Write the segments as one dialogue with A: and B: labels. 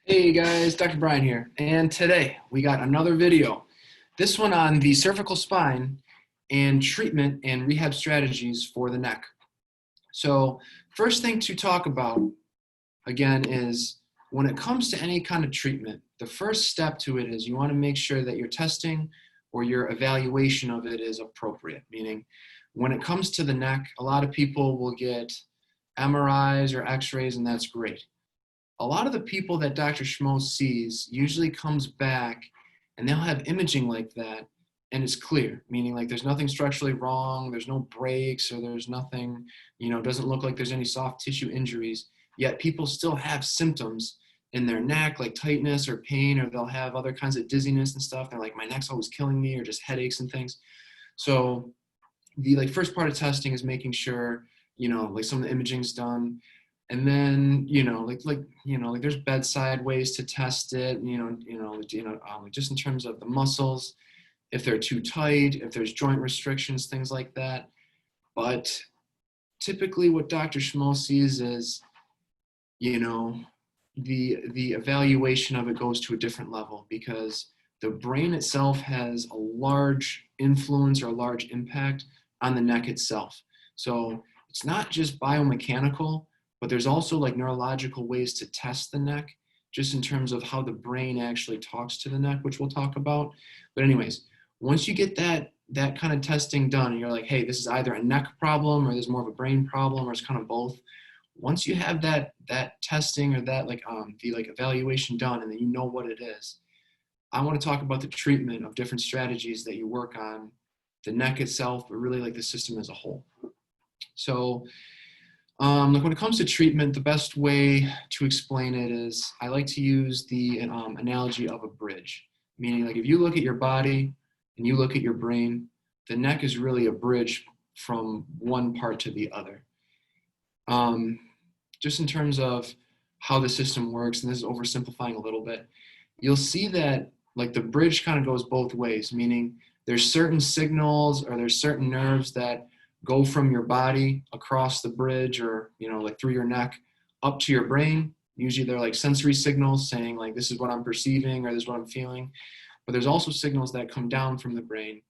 A: Hey guys, Dr. Brian here, and today we got another video. This one on the cervical spine and treatment and rehab strategies for the neck. So, first thing to talk about again is when it comes to any kind of treatment, the first step to it is you want to make sure that your testing or your evaluation of it is appropriate. Meaning, when it comes to the neck, a lot of people will get MRIs or X-rays, and that's great. A lot of the people that Dr. Schmo sees usually comes back and they'll have imaging like that and it's clear, meaning like there's nothing structurally wrong, there's no breaks, or there's nothing, it doesn't look like there's any soft tissue injuries, yet people still have symptoms in their neck, like tightness or pain, or they'll have other kinds of dizziness and stuff. They're like, my neck's always killing me, or just headaches and things. So the first part of testing is making sure, like some of the imaging's done. And then, there's bedside ways to test it, just in terms of the muscles, if they're too tight, if there's joint restrictions, things like that. But typically what Dr. Schmo sees is, the evaluation of it goes to a different level because the brain itself has a large influence or a large impact on the neck itself. So it's not just biomechanical, but there's also like neurological ways to test the neck, just in terms of how the brain actually talks to the neck, which we'll talk about. But anyways, once you get that kind of testing done, and you're like, hey, this is either a neck problem or there's more of a brain problem, or it's kind of both. Once you have that testing or that the evaluation done, and then you know what it is, I want to talk about the treatment of different strategies that you work on the neck itself, but really like the system as a whole. So when it comes to treatment, the best way to explain it is I like to use the analogy of a bridge. Meaning, like if you look at your body and you look at your brain, the neck is really a bridge from one part to the other. Just in terms of how the system works, and this is oversimplifying a little bit, you'll see that like the bridge kind of goes both ways, meaning there's certain signals or there's certain nerves that go from your body across the bridge or, like through your neck up to your brain. Usually they're like sensory signals saying like, this is what I'm perceiving or this is what I'm feeling. But there's also signals that come down from the brain,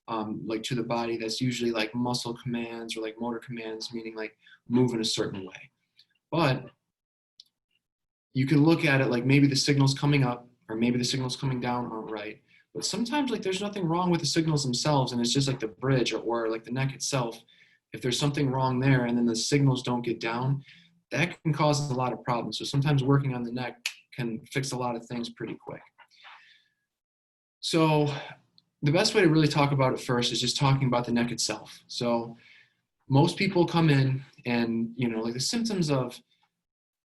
A: like to the body. That's usually like muscle commands or like motor commands, meaning like move in a certain way. But you can look at it like maybe the signals coming up or maybe the signals coming down aren't right. But sometimes like there's nothing wrong with the signals themselves, and it's just like the bridge or like the neck itself. If there's something wrong there and then the signals don't get down, that can cause a lot of problems. So sometimes working on the neck can fix a lot of things pretty quick. So the best way to really talk about it first is just talking about the neck itself. So most people come in and, like the symptoms of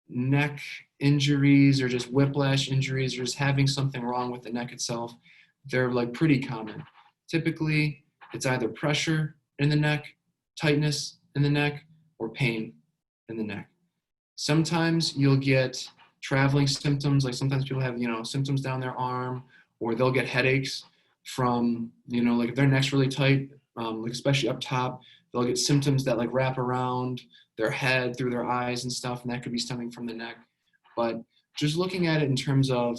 A: neck injuries or just whiplash injuries or just having something wrong with the neck itself, they're like pretty common. Typically, it's either pressure in the neck, tightness in the neck, or pain in the neck. Sometimes you'll get traveling symptoms, like sometimes people have, symptoms down their arm, or they'll get headaches from, like if their neck's really tight, like especially up top, they'll get symptoms that like wrap around their head through their eyes and stuff, and that could be stemming from the neck. But just looking at it in terms of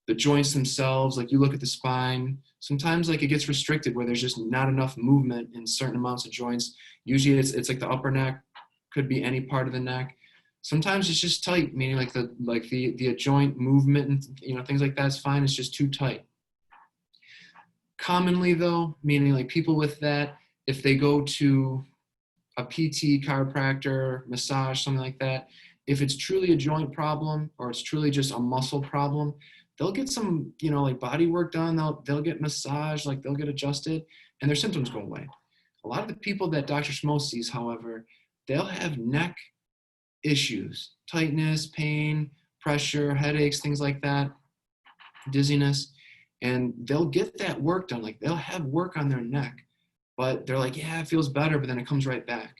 A: the joints themselves, like you look at the spine, sometimes like it gets restricted where there's just not enough movement in certain amounts of joints. Usually it's like the upper neck, could be any part of the neck. Sometimes it's just tight, meaning like the joint movement and things like that's fine, it's just too tight. Commonly though, meaning like people with that, if they go to a PT, chiropractor, massage, something like that, if it's truly a joint problem or it's truly just a muscle problem, they'll get some, like body work done. They'll get massaged, like they'll get adjusted, and their symptoms go away. A lot of the people that Dr. Schmo sees, however, they'll have neck issues, tightness, pain, pressure, headaches, things like that, dizziness, and they'll get that work done. Like they'll have work on their neck, but they're like, yeah, it feels better, but then it comes right back.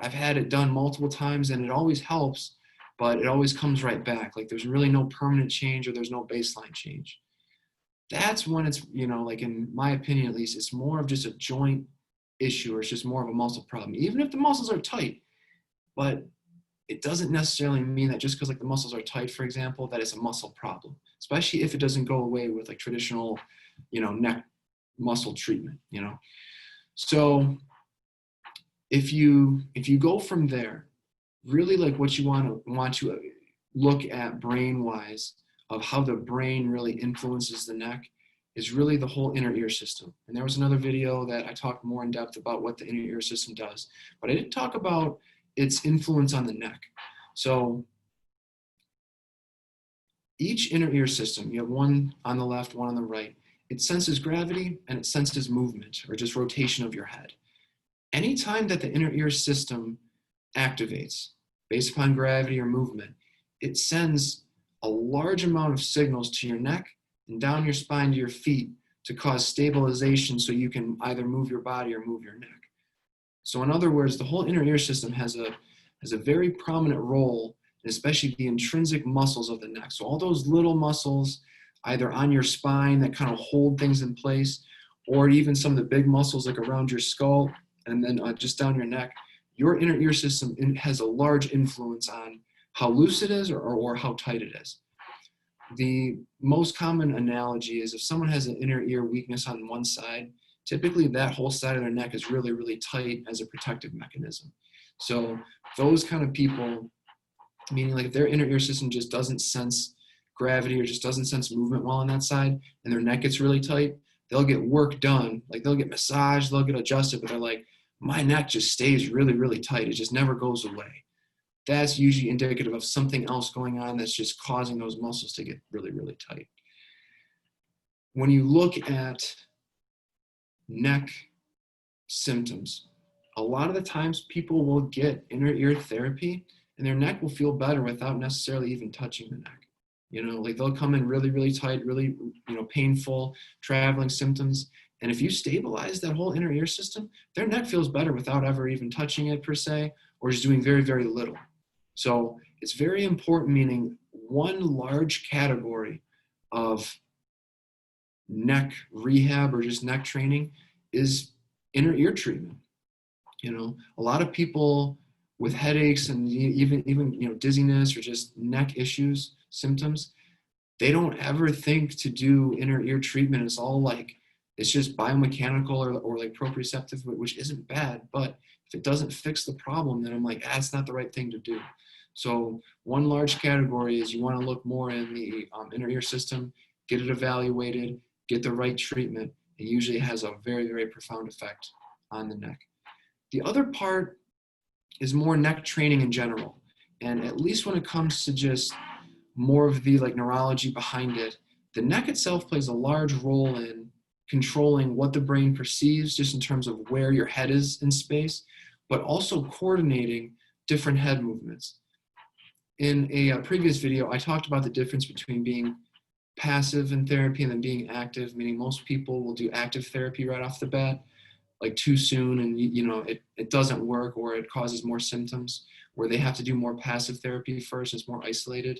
A: I've had it done multiple times and it always helps, but it always comes right back. Like there's really no permanent change or there's no baseline change. That's when it's, like in my opinion, at least, it's more of just a joint issue or it's just more of a muscle problem, even if the muscles are tight. But it doesn't necessarily mean that just because like the muscles are tight, for example, that it's a muscle problem, especially if it doesn't go away with like traditional, neck muscle treatment, So if you go from there, really like what you want to look at brain wise of how the brain really influences the neck is really the whole inner ear system. And there was another video that I talked more in depth about what the inner ear system does, but I didn't talk about its influence on the neck. So each inner ear system, you have one on the left, one on the right. It senses gravity and it senses movement or just rotation of your head. Anytime that the inner ear system activates based upon gravity or movement, it sends a large amount of signals to your neck and down your spine to your feet to cause stabilization so you can either move your body or move your neck. So in other words, the whole inner ear system has a very prominent role, especially the intrinsic muscles of the neck. So all those little muscles, either on your spine that kind of hold things in place, or even some of the big muscles like around your skull and then just down your neck, your inner ear system has a large influence on how loose it is or how tight it is. The most common analogy is if someone has an inner ear weakness on one side, typically that whole side of their neck is really, really tight as a protective mechanism. So those kind of people, meaning like if their inner ear system just doesn't sense gravity or just doesn't sense movement well on that side and their neck gets really tight, they'll get work done. Like they'll get massaged, they'll get adjusted, but they're like, my neck just stays really, really tight. It just never goes away. That's usually indicative of something else going on that's just causing those muscles to get really, really tight. When you look at neck symptoms, a lot of the times people will get inner ear therapy and their neck will feel better without necessarily even touching the neck. Like they'll come in really, really tight, really, painful, traveling symptoms. And if you stabilize that whole inner ear system, their neck feels better without ever even touching it per se, or just doing very, very little. So it's very important, meaning one large category of neck rehab or just neck training is inner ear treatment. A lot of people with headaches and even dizziness or just neck issues, symptoms, they don't ever think to do inner ear treatment. It's all like, it's just biomechanical or like proprioceptive, which isn't bad. But if it doesn't fix the problem, then I'm like, it's not the right thing to do. So one large category is you want to look more in the inner ear system, get it evaluated, get the right treatment. It usually has a very, very profound effect on the neck. The other part is more neck training in general. And at least when it comes to just more of the like neurology behind it, the neck itself plays a large role in controlling what the brain perceives just in terms of where your head is in space, but also coordinating different head movements. In a previous video, I talked about the difference between being passive in therapy and then being active, meaning most people will do active therapy right off the bat, like too soon, and it doesn't work or it causes more symptoms, where they have to do more passive therapy first. It's more isolated.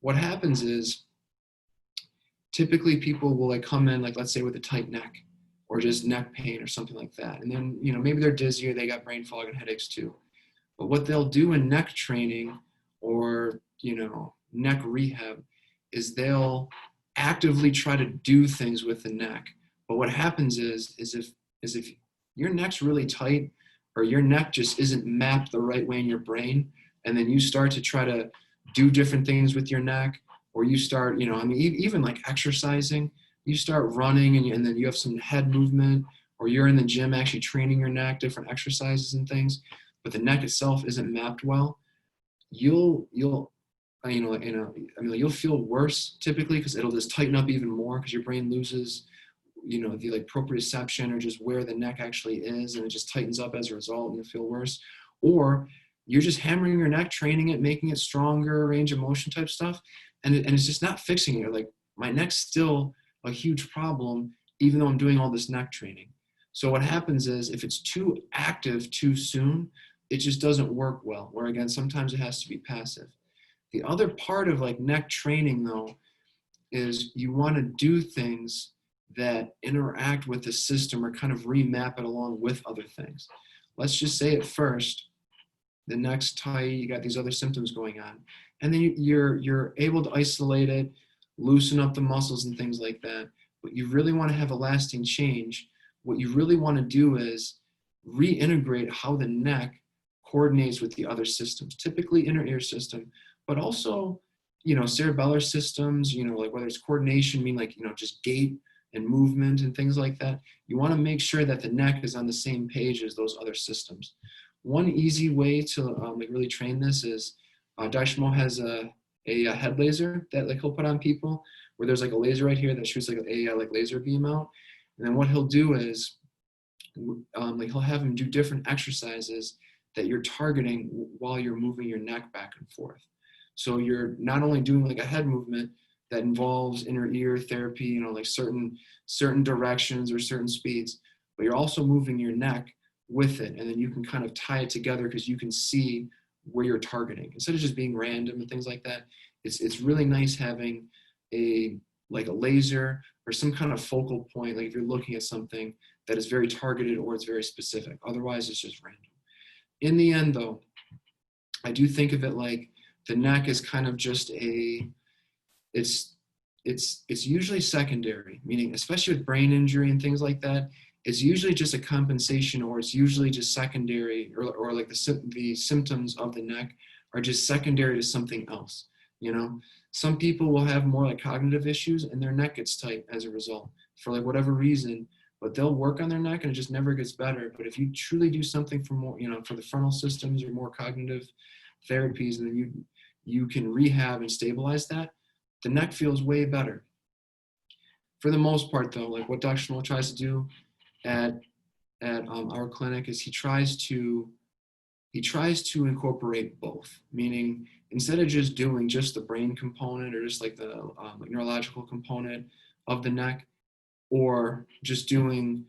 A: What happens is typically people will like come in, like let's say with a tight neck or just neck pain or something like that. And then, maybe they're dizzy or they got brain fog and headaches too. But what they'll do in neck training or, neck rehab is they'll actively try to do things with the neck. But what happens is if your neck's really tight or your neck just isn't mapped the right way in your brain, and then you start to try to do different things with your neck, or you start, even like exercising, you start running and then you have some head movement, or you're in the gym actually training your neck, different exercises and things, but the neck itself isn't mapped well, you'll feel worse typically because it'll just tighten up even more because your brain loses, the like proprioception or just where the neck actually is, and it just tightens up as a result and you feel worse. Or you're just hammering your neck, training it, making it stronger, range of motion type stuff, and it's just not fixing it. You're like, my neck's still a huge problem even though I'm doing all this neck training. So what happens is if it's too active too soon, it just doesn't work well, where again, sometimes it has to be passive. The other part of like neck training though, is you want to do things that interact with the system or kind of remap it along with other things. Let's just say at first, the neck's tight, you got these other symptoms going on. And then you're able to isolate it, loosen up the muscles and things like that. But you really want to have a lasting change. What you really want to do is reintegrate how the neck coordinates with the other systems, typically inner ear system, but also, cerebellar systems, like whether it's coordination, mean like, just gait and movement and things like that. You want to make sure that the neck is on the same page as those other systems. One easy way to like really train this is Daishmo has a head laser that like he'll put on people, where there's like a laser right here that shoots like a like laser beam out. And then what he'll do is like he'll have them do different exercises that you're targeting while you're moving your neck back and forth. So you're not only doing like a head movement that involves inner ear therapy, like certain directions or certain speeds, but you're also moving your neck with it, and then you can kind of tie it together because you can see where you're targeting instead of just being random and things like that. It's really nice having a laser or some kind of focal point, like if you're looking at something that is very targeted or it's very specific. Otherwise, it's just random. In the end, though, I do think of it like the neck is kind of just it's usually secondary, meaning especially with brain injury and things like that, it's usually just a compensation, or it's usually just secondary, or like the symptoms of the neck are just secondary to something else. Some people will have more like cognitive issues and their neck gets tight as a result for like whatever reason, but they'll work on their neck and it just never gets better. But if you truly do something for more, for the frontal systems or more cognitive therapies, and then you can rehab and stabilize that, the neck feels way better. For the most part, though, like what Dr. Schmoll tries to do at our clinic is he tries to incorporate both, meaning instead of just doing just the brain component or just like the neurological component of the neck, or just doing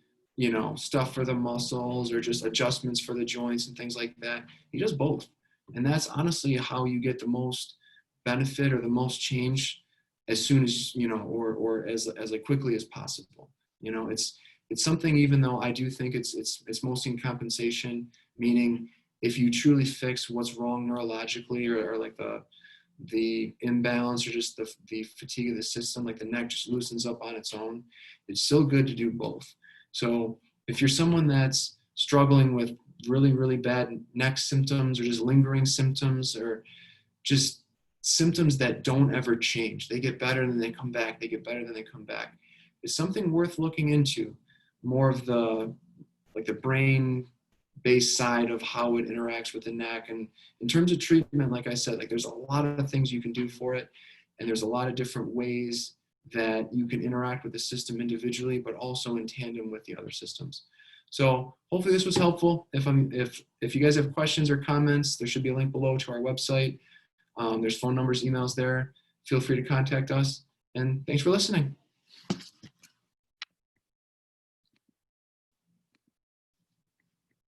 A: stuff for the muscles or just adjustments for the joints and things like that, he does both. And that's honestly how you get the most benefit or the most change as soon as or as like quickly as possible. It's something, even though I do think it's mostly in compensation, meaning if you truly fix what's wrong neurologically or like the imbalance or just the fatigue of the system, like the neck just loosens up on its own, it's still good to do both. So if you're someone that's struggling with really, really bad neck symptoms or just lingering symptoms or just symptoms that don't ever change, they get better and then they come back, they get better and then they come back, it's something worth looking into, more of the brain based side of how it interacts with the neck. And in terms of treatment, like I said, like there's a lot of things you can do for it, and there's a lot of different ways that you can interact with the system individually, but also in tandem with the other systems. So hopefully this was helpful. If you guys have questions or comments, there should be a link below to our website. There's phone numbers, emails there. Feel free to contact us, and thanks for listening.